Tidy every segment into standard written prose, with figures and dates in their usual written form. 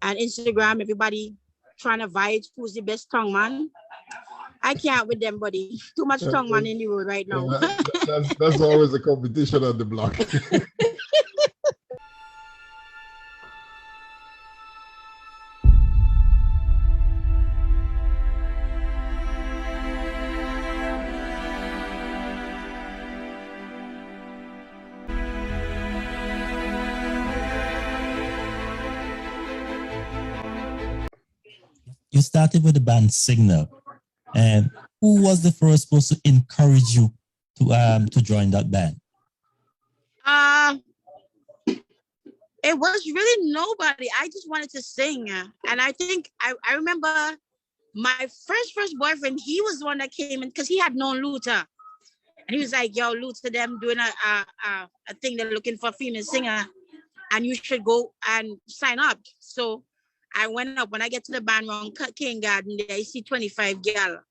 and Instagram, everybody trying to fight who's the best tongue man. I can't with them, buddy. Too much tongue man in the road right now. That's always a competition on the block. You started with the band Signal, and who was the first person to encourage you to join that band? It was really nobody. I just wanted to sing, and I think I remember my first boyfriend. He was the one that came in because he had known Luther, and he was like, "Yo, Luther, them doing a thing. They're looking for a female singer, and you should go and sign up." So I went up. When I get to the band round King Garden, there I see 25 gal.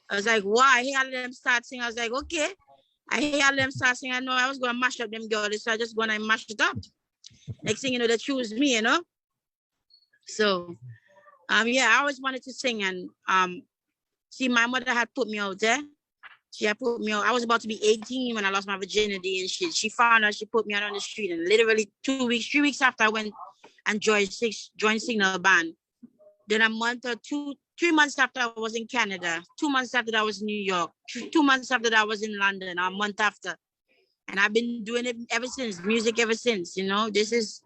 I was like, why? I hear them start singing. I was like, okay. I hear them start singing. I know I was going to mash up them girls, so I just going to mash it up. Next thing you know, they choose me, you know? So, yeah, I always wanted to sing. And, see, my mother had put me out there. She had put me out. I was about to be 18 when I lost my virginity and shit. She found out, she put me out on the street. And literally 3 weeks after I went and joined Signal Band. Then a month or 3 months after I was in Canada, 2 months after that I was in New York, 2 months after that I was in London, a month after. And I've been doing it ever since, music ever since, you know. This is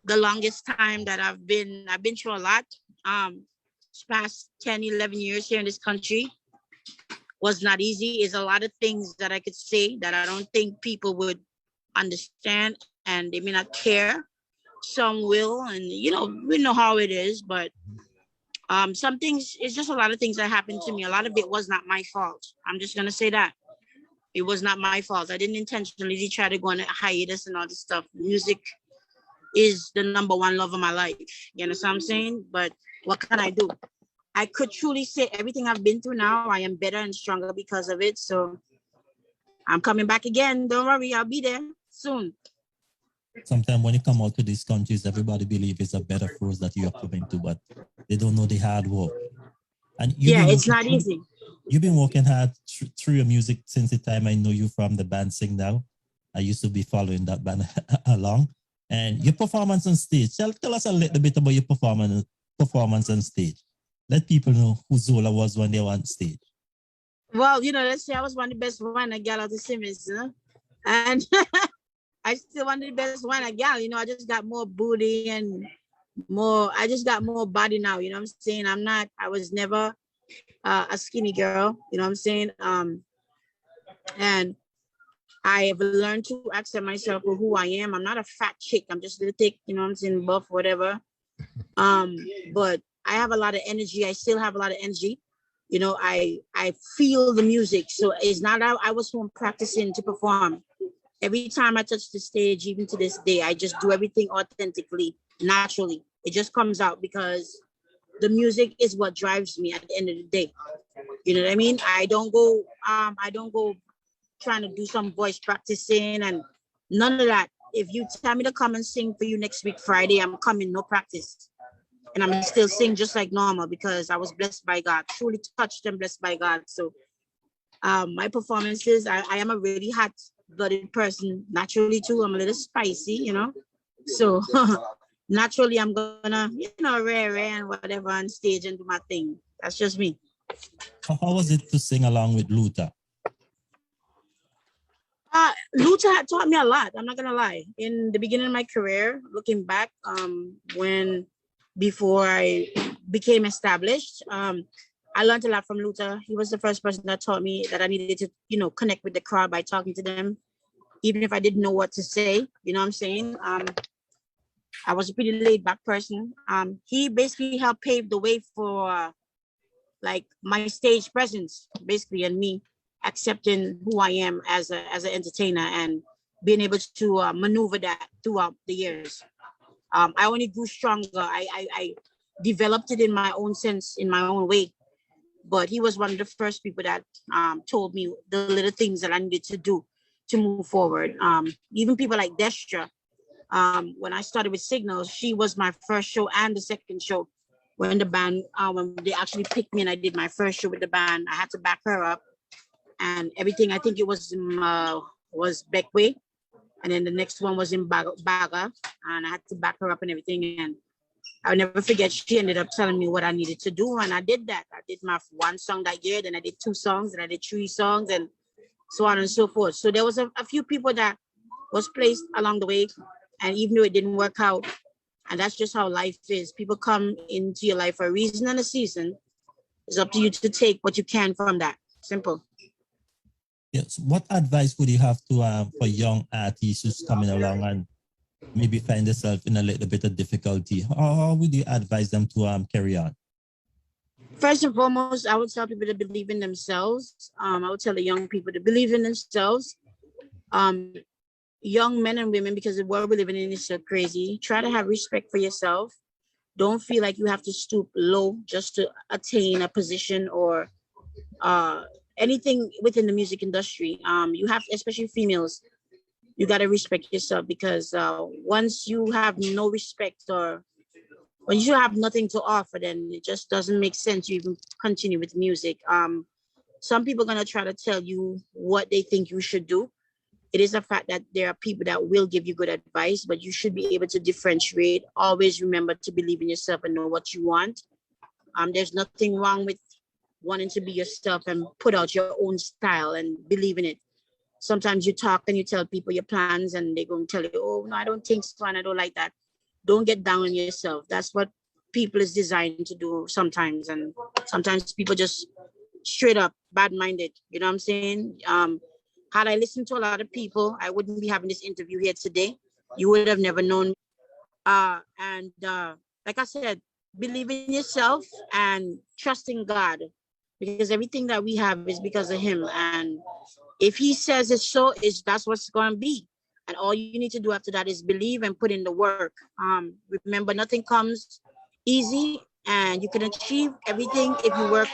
the longest time that I've been through a lot. Past 10, 11 years here in this country was not easy. It's a lot of things that I could say that I don't think people would understand, and they may not care. Some will, and you know, we know how it is, but some things, it's just a lot of things that happened to me. A lot of it was not my fault. I'm just gonna say that. It was not my fault. I didn't intentionally try to go on a hiatus and all this stuff. Music is the number one love of my life. You know what I'm saying? But what can I do? I could truly say everything I've been through now, I am better and stronger because of it. So I'm coming back again. Don't worry, I'll be there soon. Sometimes when you come out to these countries, everybody believes it's a better force that you're coming to, but they don't know the hard work. And it's not easy. You've been working hard through your music since the time I know you from the band Signal. I used to be following that band along. And your performance on stage, tell us a little bit about your performance on stage. Let people know who Zola was when they were on stage. Well, you know, let's say I was one of the best one I got out of Simmons, you know? And I still one of the best one I got, you know. I just got more booty and I just got more body now, you know what I'm saying? I was never a skinny girl, you know what I'm saying? And I have learned to accept myself for who I am. I'm not a fat chick. I'm just a little thick, you know what I'm saying, buff, whatever. But I have a lot of energy. I still have a lot of energy. You know, I feel the music. So it's not I was home practicing to perform. Every time I touch the stage, even to this day, I just do everything authentically, naturally. It just comes out because the music is what drives me at the end of the day. You know what I mean? I don't go trying to do some voice practicing and none of that. If you tell me to come and sing for you next week, Friday, I'm coming, no practice. And I'm still sing just like normal because I was blessed by God, truly touched and blessed by God. So my performances, I am a really hot-blooded person, naturally too. I'm a little spicy, you know. So naturally, I'm gonna, you know, rare and whatever on stage and do my thing. That's just me. How was it to sing along with Luther? Luther had taught me a lot. I'm not gonna lie. In the beginning of my career, looking back, before I became established, I learned a lot from Luther. He was the first person that taught me that I needed to, you know, connect with the crowd by talking to them, even if I didn't know what to say. You know what I'm saying? I was a pretty laid back person. He basically helped pave the way for like my stage presence, basically, and me accepting who I am as an entertainer and being able to maneuver that throughout the years. I only grew stronger. I developed it in my own sense, in my own way. But he was one of the first people that told me the little things that I needed to do to move forward. Even people like Destra, When I started with Signals, she was my first show and the second show. When the band, when they actually picked me and I did my first show with the band, I had to back her up and everything. I think it was Beckway, and then the next one was in Baga, and I had to back her up and everything. And I'll never forget. She ended up telling me what I needed to do, and I did that. I did my one song that year, then I did 2 songs, and I did 3 songs, and so on and so forth. So there was a few people that was placed along the way, and even though it didn't work out, and that's just how life is. People come into your life for a reason and a season. It's up to you to take what you can from that. Simple. Yes. What advice would you have to for young artists who's coming along and maybe find themselves in a little bit of difficulty? How would you advise them to carry on? First and foremost, I would tell people to believe in themselves. I would tell the young people to believe in themselves. Young men and women, because the world we're living in is so crazy. Try to have respect for yourself. Don't feel like you have to stoop low just to attain a position or anything within the music industry. You have, especially females, you got to respect yourself, because once you have no respect, or when you have nothing to offer, then it just doesn't make sense to even continue with music. Some people are going to try to tell you what they think you should do. It is a fact that there are people that will give you good advice, but you should be able to differentiate. Always remember to believe in yourself and know what you want. There's nothing wrong with wanting to be yourself and put out your own style and believe in it. Sometimes you talk and you tell people your plans and they're going to tell you, oh, no, I don't think so, and I don't like that. Don't get down on yourself. That's what people is designed to do sometimes. And sometimes people just straight up bad-minded. You know what I'm saying? Had I listened to a lot of people, I wouldn't be having this interview here today. You would have never known. And like I said, believe in yourself and trust in God, because everything that we have is because of Him. And if He says it's so, that's what's going to be. And all you need to do after that is believe and put in the work. Remember, nothing comes easy, and you can achieve everything if you work.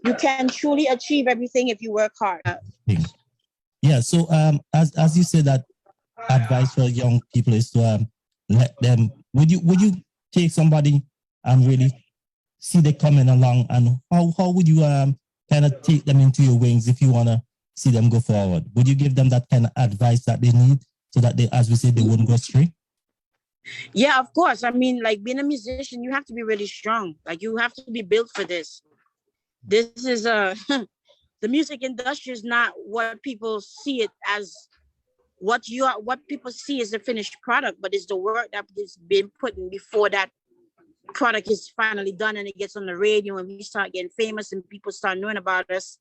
You can truly achieve everything if you work hard. Yeah. So as you said, that advice for young people is to let them. Would you take somebody and really see they coming along, and how would you kind of take them into your wings if you want to see them go forward? Would you give them that kind of advice that they need so that they, as we say, they wouldn't go astray? Yeah, of course. I mean, like, being a musician, you have to be really strong. Like, you have to be built for this. This is the music industry is not what people see it as. What people see is the finished product, but it's the work that is being put in before that product is finally done and it gets on the radio and we start getting famous and people start knowing about us.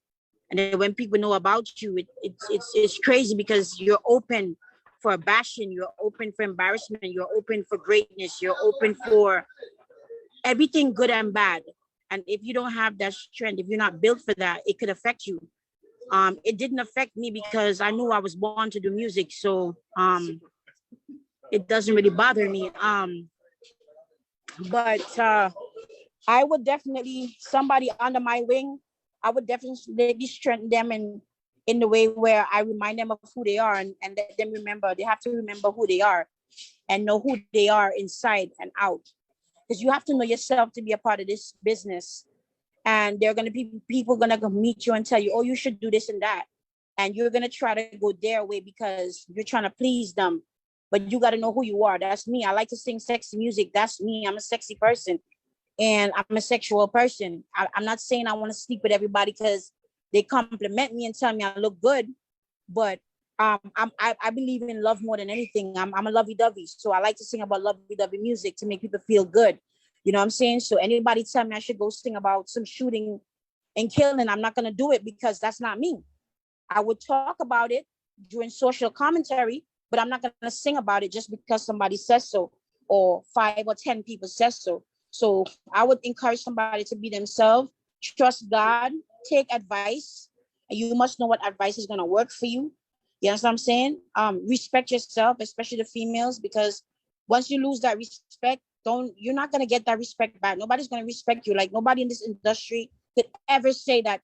And then when people know about you, it's crazy, because you're open for bashing, you're open for embarrassment, you're open for greatness, you're open for everything good and bad. And if you don't have that strength, if you're not built for that, it could affect you. It didn't affect me because I knew I was born to do music, so it doesn't really bother me. But I would definitely, somebody under my wing, I would definitely strengthen them in the way where I remind them of who they are, and let them remember. They have to remember who they are and know who they are inside and out. Because you have to know yourself to be a part of this business. And there are going to be people going to meet you and tell you, oh, you should do this and that. And you're going to try to go their way because you're trying to please them. But you got to know who you are. That's me. I like to sing sexy music. That's me. I'm a sexy person. And I'm a sexual person. I'm not saying I want to sleep with everybody because they compliment me and tell me I look good. But I believe in love more than anything. I'm a lovey-dovey. So I like to sing about lovey-dovey music to make people feel good. You know what I'm saying? So anybody tell me I should go sing about some shooting and killing, I'm not going to do it, because that's not me. I would talk about it during social commentary, but I'm not going to sing about it just because somebody says so, or 5 or 10 people says so. So I would encourage somebody to be themselves, trust God, take advice, and you must know what advice is going to work for you. You know what I'm saying? Respect yourself, especially the females, because once you lose that respect, you're not going to get that respect back. Nobody's going to respect you. Like, nobody in this industry could ever say that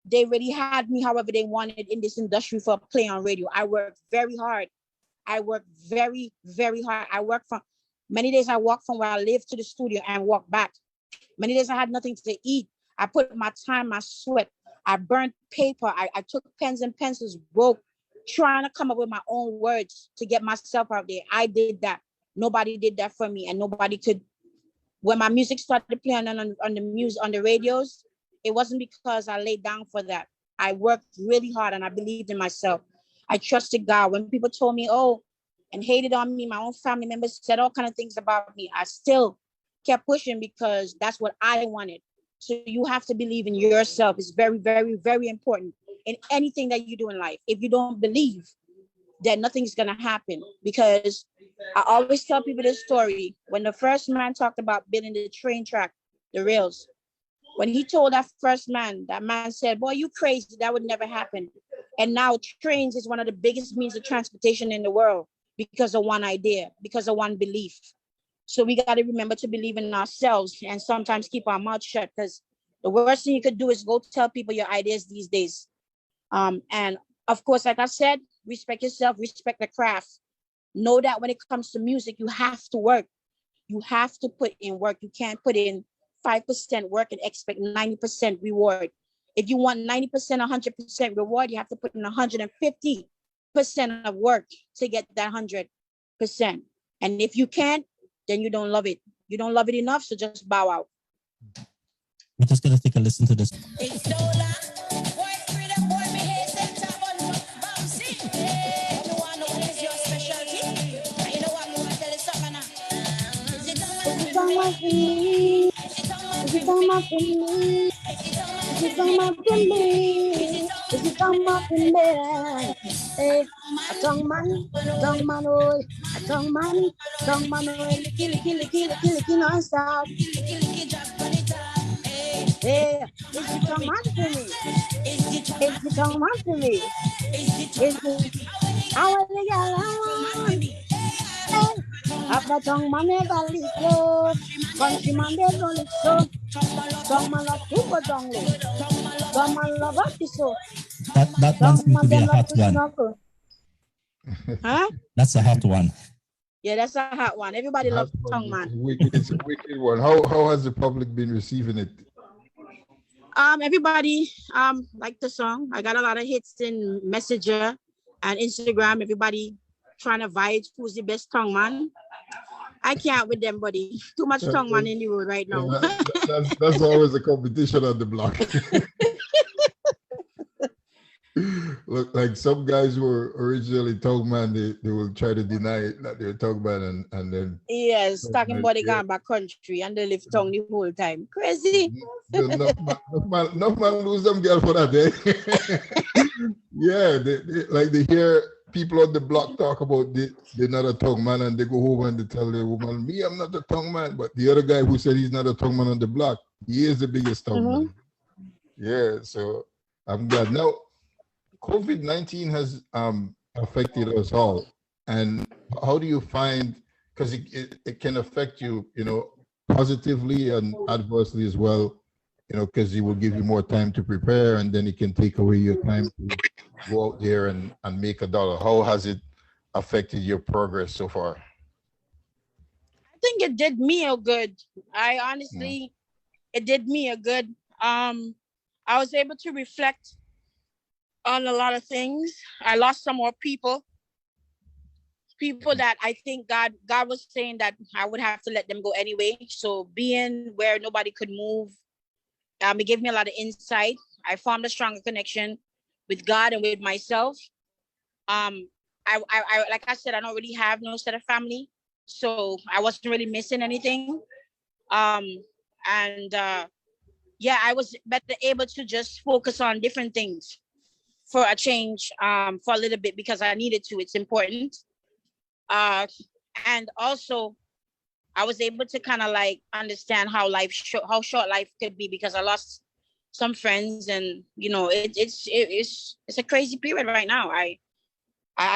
they really had me however they wanted in this industry for a play on radio. I worked very hard. I work very, very hard. I work from many days. I walk from where I live to the studio and walk back. Many days I had nothing to eat. I put my time, my sweat. I burnt paper. I took pens and pencils, broke, trying to come up with my own words to get myself out there. I did that. Nobody did that for me, and nobody could. When my music started playing on the music on the radios, it wasn't because I laid down for that. I worked really hard and I believed in myself. I trusted God. When people told me, oh, and hated on me, my own family members said all kind of things about me, I still kept pushing because that's what I wanted. So you have to believe in yourself. It's very, very, very important in anything that you do in life. If you don't believe, then nothing's gonna happen. Because I always tell people this story. When the first man talked about building the train track, the rails, when he told that first man, that man said, boy, you crazy, that would never happen. And now trains is one of the biggest means of transportation in the world because of one idea, because of one belief. So we got to remember to believe in ourselves and sometimes keep our mouth shut, because the worst thing you could do is go tell people your ideas these days. And of course, like I said, respect yourself, respect the craft. Know that when it comes to music, you have to work. You have to put in work. You can't put in 5% work and expect 90% reward. If you want 90%, 100% reward, you have to put in 150% of work to get that 100%. And if you can't, then you don't love it. You don't love it enough, so just bow out. We're just gonna take a listen to this. It's Zoelah. Boy, freedom, boy, me hate center, bouncy. You wanna know what is your specialty? And you know what, me want to tell you something now. Is it on my me? Is it on my Is it on my me? Is it on my me? Is it on my me? Hey, a tongue man, oh, a tongue man, oh, licky, non-stop. Hey, is the tongue man for me? Is the tongue man for me? Is the I want the girl I want. Hey, have a tongue man never lick you. Countryman they don't lick so. Tongue man love super tongue low. Tongue man love happy so. That one Tongue seems to man be them a love hot to one. snuggle. Huh? That's a hot one. Yeah, that's a hot one. Everybody Hot loves one. tongue man. It's a wicked one. How has the public been receiving it? Everybody liked the song. I got a lot of hits in Messenger and Instagram. Everybody trying to vibe who's the best tongue man. I can't with them, buddy. Too much tongue man in the road right now. That's always a competition on the block. Look, like some guys who were originally tongue man, they will try to deny it that they're tongue man, and then Yes, talking about they gone back country and they live tongue the whole time. Crazy. enough man lose them girl for that, eh? Yeah, they hear people on the block talk about they're not a tongue man, and they go home and they tell their woman, me, I'm not a tongue man. But the other guy who said he's not a tongue man on the block, he is the biggest tongue man. Yeah, so I'm glad. Now, COVID-19 has affected us all. And how do you find, because it can affect you, positively and adversely as well, because it will give you more time to prepare, and then it can take away your time to go out there and make a dollar. How has it affected your progress so far? I think it did me a good. I honestly, it did me a good. I was able to reflect on a lot of things. I lost some more people that I think God was saying that I would have to let them go anyway. So being where nobody could move, it gave me a lot of insight. I formed a stronger connection with God and with myself. I like I said, I don't really have no set of family, so I wasn't really missing anything. And yeah, I was better able to just focus on different things for a change, for a little bit, because I needed to. It's important. And also I was able to kind of like understand how how short life could be, because I lost some friends, and it's a crazy period right now. I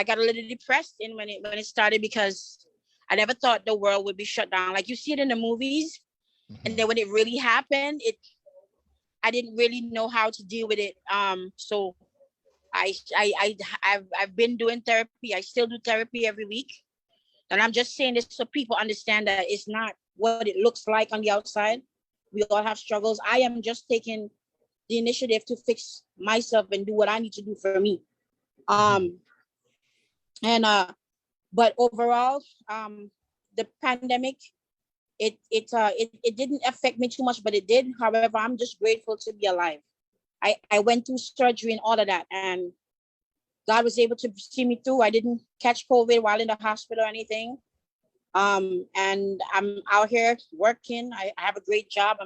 got a little depressed when it started, because I never thought the world would be shut down. Like you see it in the movies, and then when it really happened, I didn't really know how to deal with it. So I've been doing therapy. I still do therapy every week. And I'm just saying this so people understand that it's not what it looks like on the outside. We all have struggles. I am just taking the initiative to fix myself and do what I need to do for me. But overall, the pandemic, it didn't affect me too much, but it did. However, I'm just grateful to be alive. I went through surgery and all of that, and God was able to see me through. I didn't catch COVID while in the hospital or anything. And I'm out here working. I have a great job.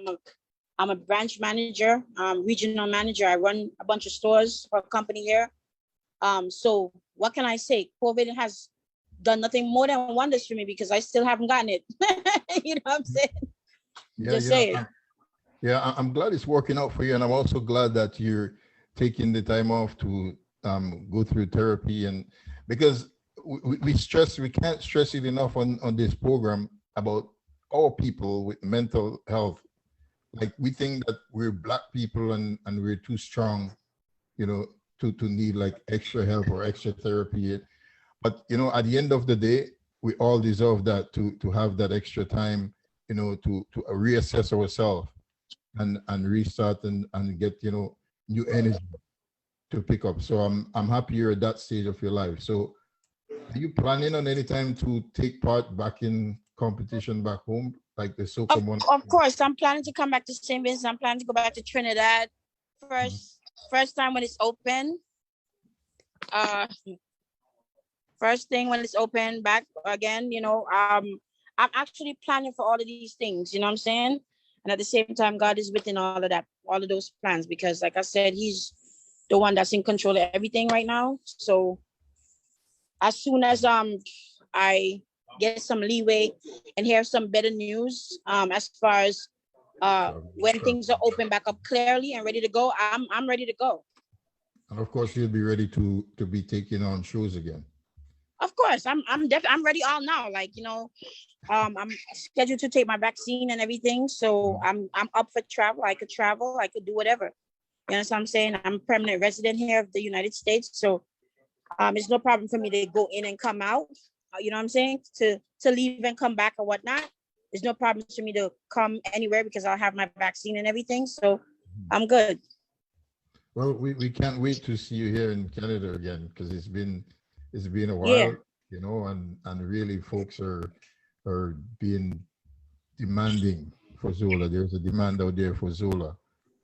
I'm a branch manager, regional manager. I run a bunch of stores for a company here. So what can I say? COVID has done nothing more than wonders for me because I still haven't gotten it. You know what I'm saying? Yeah, Just saying. I'm glad it's working out for you, and I'm also glad that you're taking the time off to go through therapy, and because we can't stress it enough on this program about all people with mental health. Like, we think that we're Black people and we're too strong, you know, to need like extra help or extra therapy. But, you know, at the end of the day, we all deserve that, to have that extra time, you know, to reassess ourselves and restart and get, you know, new energy to pick up. So I'm happy you're at that stage of your life. So are you planning on any time to take part back in competition back home, like the SoCo one? Of course, I'm planning to come back to St. Vincent. I'm planning to go back to Trinidad first time when it's open. First thing when it's open back again, you know, I'm actually planning for all of these things, you know what I'm saying? And at the same time, God is within all of that, all of those plans, because like I said, he's the one that's in control of everything right now. So as soon as I get some leeway and hear some better news, as far as when things are open back up clearly and ready to go, I'm ready to go. And of course, you'll be ready to be taking on shows again. Of course, I'm ready all now. Like, you know, I'm scheduled to take my vaccine and everything. So I'm up for travel. I could travel. I could do whatever. You know what I'm saying? I'm a permanent resident here of the United States. So it's no problem for me to go in and come out. You know what I'm saying? To leave and come back or whatnot. There's no problem for me to come anywhere because I'll have my vaccine and everything. So I'm good. Well, we can't wait to see you here in Canada again, because it's been a while, Yeah. you know, and really folks are being demanding for Zoelah. There's a demand out there for Zoelah,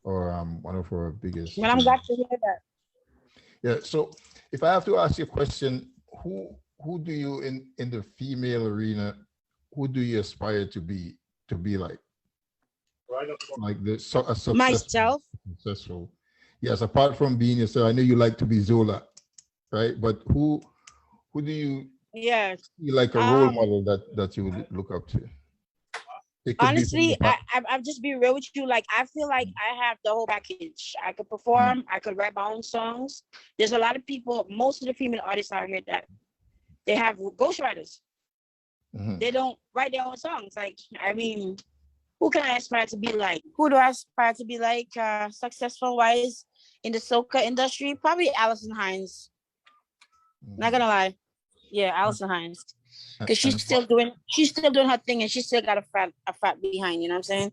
or one of our biggest. Well, I'm glad to hear that. Yeah. So if I have to ask you a question, who do you in the female arena, who do you aspire to be like? Like Myself. Successful. Yes, apart from being yourself, I know you like to be Zoelah, right? But who do you like a role model that you would look up to? Honestly, I'll just be real with you. Like, I feel like I have the whole package. I could perform. I could write my own songs. There's a lot of people, most of the female artists out here, that they have ghostwriters. They don't write their own songs. Like, I mean, who can I aspire to be like? Who do I aspire to be like, successful wise in the soca industry? Probably Alison Hines. Not gonna lie. Yeah, Alison Hines. Because she's still doing her thing, and she still got a fat behind, you know what I'm saying?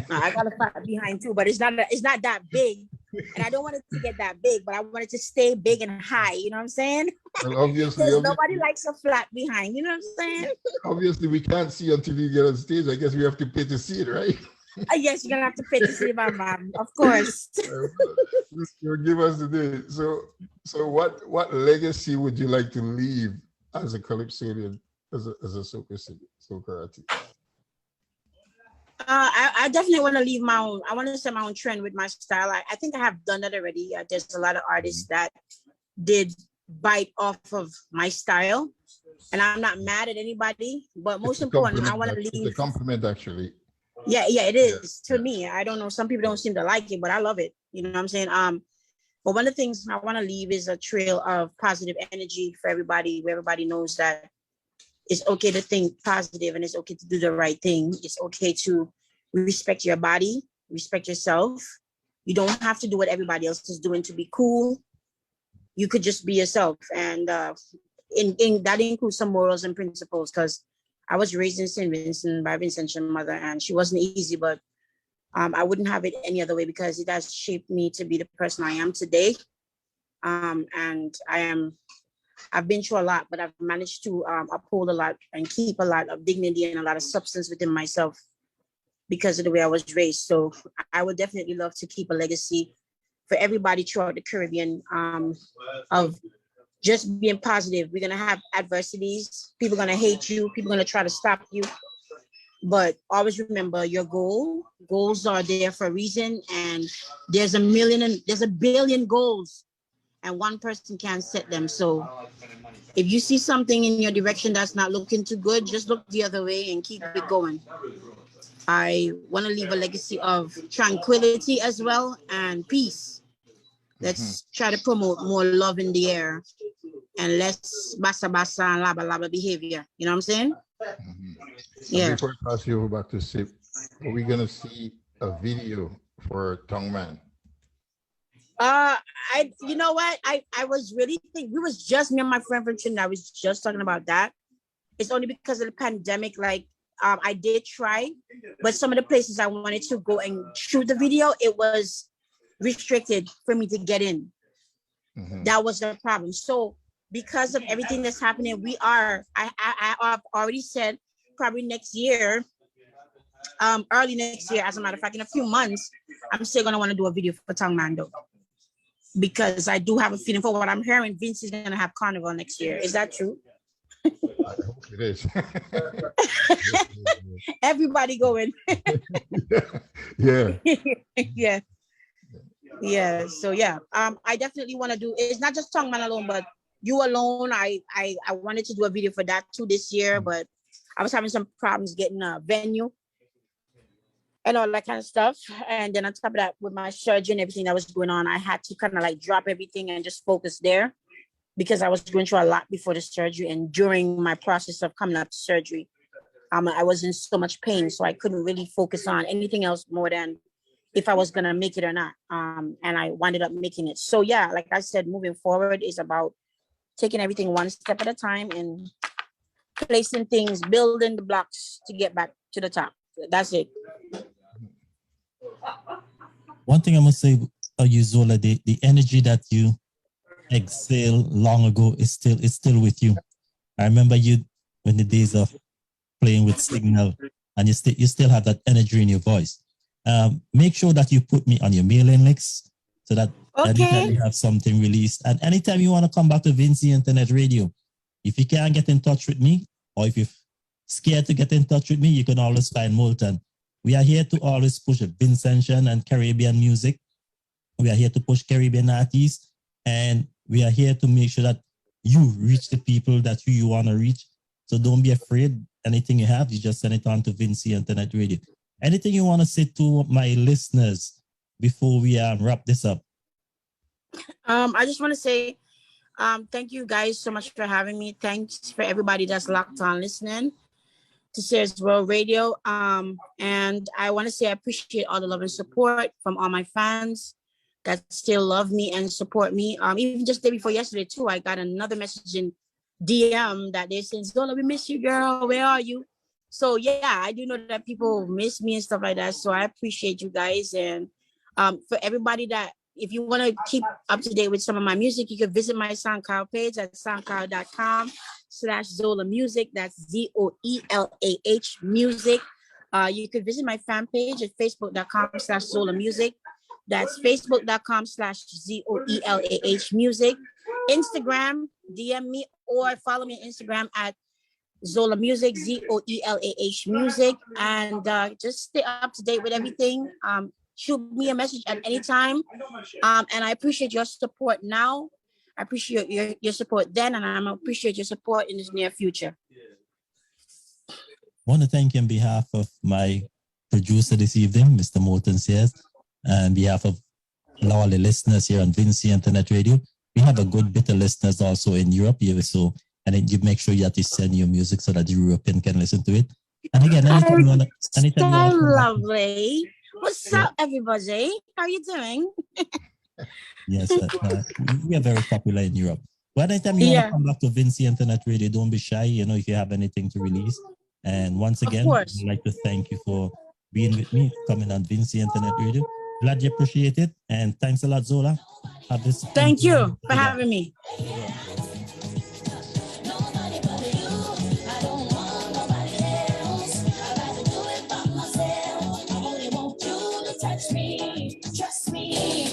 I got a fat behind too, but it's not that big. And I don't want it to get that big, but I want it to stay big and high, you know what I'm saying? Well, obviously nobody likes a flat behind, you know what I'm saying? Obviously, we can't see until you get on stage. I guess we have to pay to see it, right? Yes, you're gonna have to pay to see my mom, of course. You'll give us the day. So what legacy would you like to leave as a calypsonian, as a soca artist? I definitely want to leave my own. I want to set my own trend with my style. I think I have done that already. There's a lot of artists that did bite off of my style, and I'm not mad at anybody. But most important, I want to leave. It's a compliment, actually. Yeah, it is to me. I don't know. Some people don't seem to like it, but I love it. You know what I'm saying? But one of the things I want to leave is a trail of positive energy for everybody, where everybody knows that it's okay to think positive and it's okay to do the right thing. It's okay to respect your body, respect yourself. You don't have to do what everybody else is doing to be cool. you could just be yourself. And in that includes some morals and principles, because I was raised in St. Vincent by Vincent's mother, and she wasn't easy, but I wouldn't have it any other way, because it has shaped me to be the person I am today. And I've been through a lot, but I've managed to uphold a lot and keep a lot of dignity and a lot of substance within myself because of the way I was raised. So I would definitely love to keep a legacy for everybody throughout the Caribbean, of just being positive. We're going to have adversities. People are going to hate you. People are going to try to stop you. But always remember your goals are there for a reason. And there's a billion goals, and one person can't set them. So if you see something in your direction that's not looking too good, just look the other way and keep it going. I want to leave a legacy of tranquility as well, and peace. Let's try to promote more love in the air and less basa basa and laba laba behavior. You know what I'm saying? Yeah. Before I pass you over back to Sip, are we gonna see a video for Tongue Man? You know what? I was really thinking, we was just, me and my friend from Trinidad, I was just talking about that. It's only because of the pandemic, like, I did try, but some of the places I wanted to go and shoot the video, it was restricted for me to get in. That was the problem. So because of everything that's happening, I've already said probably next year, early next year, as a matter of fact, in a few months, I'm still gonna want to do a video for Tongue Man though, because I do have a feeling, for what I'm hearing, Vince is gonna have Carnival next year. Is that true? I hope it is. Everybody going. Yeah. Yeah. So yeah, I definitely want to do. It's not just Tongue Man alone, but You Alone. I wanted to do a video for that too this year, but I was having some problems getting a venue and all that kind of stuff. And then on top of that, with my surgery and everything that was going on, I had to kind of like drop everything and just focus there, because I was going through a lot before the surgery, and during my process of coming up to surgery, I was in so much pain, so I couldn't really focus on anything else more than if I was gonna make it or not. And I wound up making it. So yeah, like I said, moving forward is about taking everything one step at a time and placing things, building the blocks to get back to the top. That's it. One thing I must say, you, Zola, the energy that you exhale long ago is still with you. I remember you when the days of playing with Signal, and you still have that energy in your voice. Make sure that you put me on your mailing list, so that anytime you have something released, and anytime you want to come back to Vinci Internet Radio, if you can't get in touch with me, or if you're scared to get in touch with me, you can always find Moulton. We are here to always push Vincentian and Caribbean music. We are here to push Caribbean artists, and we are here to make sure that you reach the people that you want to reach. So don't be afraid. Anything you have, you just send it on to Vinci Internet Radio. Anything you want to say to my listeners before we wrap this up? I just want to say thank you guys so much for having me. Thanks for everybody that's locked on listening to Sears World Radio. And I want to say I appreciate all the love and support from all my fans that still love me and support me. Even just the day before yesterday too, I got another message in DM that they said, Zola, we miss you, girl. Where are you? So yeah, I do know that people miss me and stuff like that. So I appreciate you guys. And for everybody that, if you want to keep up to date with some of my music, you can visit my SoundCloud page at soundcloud.com/Zola Music. That's ZOELAH Music. You can visit my fan page at facebook.com/Zola Music. That's facebook.com/ZOELAH Music. Instagram, DM me or follow me on Instagram at Zola Music, ZOELAH Music. And just stay up to date with everything. Shoot me a message at any time. And I appreciate your support now. I appreciate your support then, and I appreciate your support in this near future. I want to thank you on behalf of my producer this evening, Mr. Moulton Sears, and on behalf of all the listeners here on Vinci Internet Radio. We have a good bit of listeners also in Europe here, so and then you make sure that you send your music so that the European can listen to it. And again, anytime you want to, lovely. What's up, everybody? How are you doing? Yes, we are very popular in Europe. But anytime you want to come back to Vinci Internet Radio, don't be shy. You know, if you have anything to release. And once again, I'd like to thank you for being with me, coming on Vinci Internet Radio. Glad you appreciate it. And thanks a lot, Zola. Thank you for having me. Nobody but you. I don't want nobody else. I'd rather do it by myself. I only want you to touch me, trust me.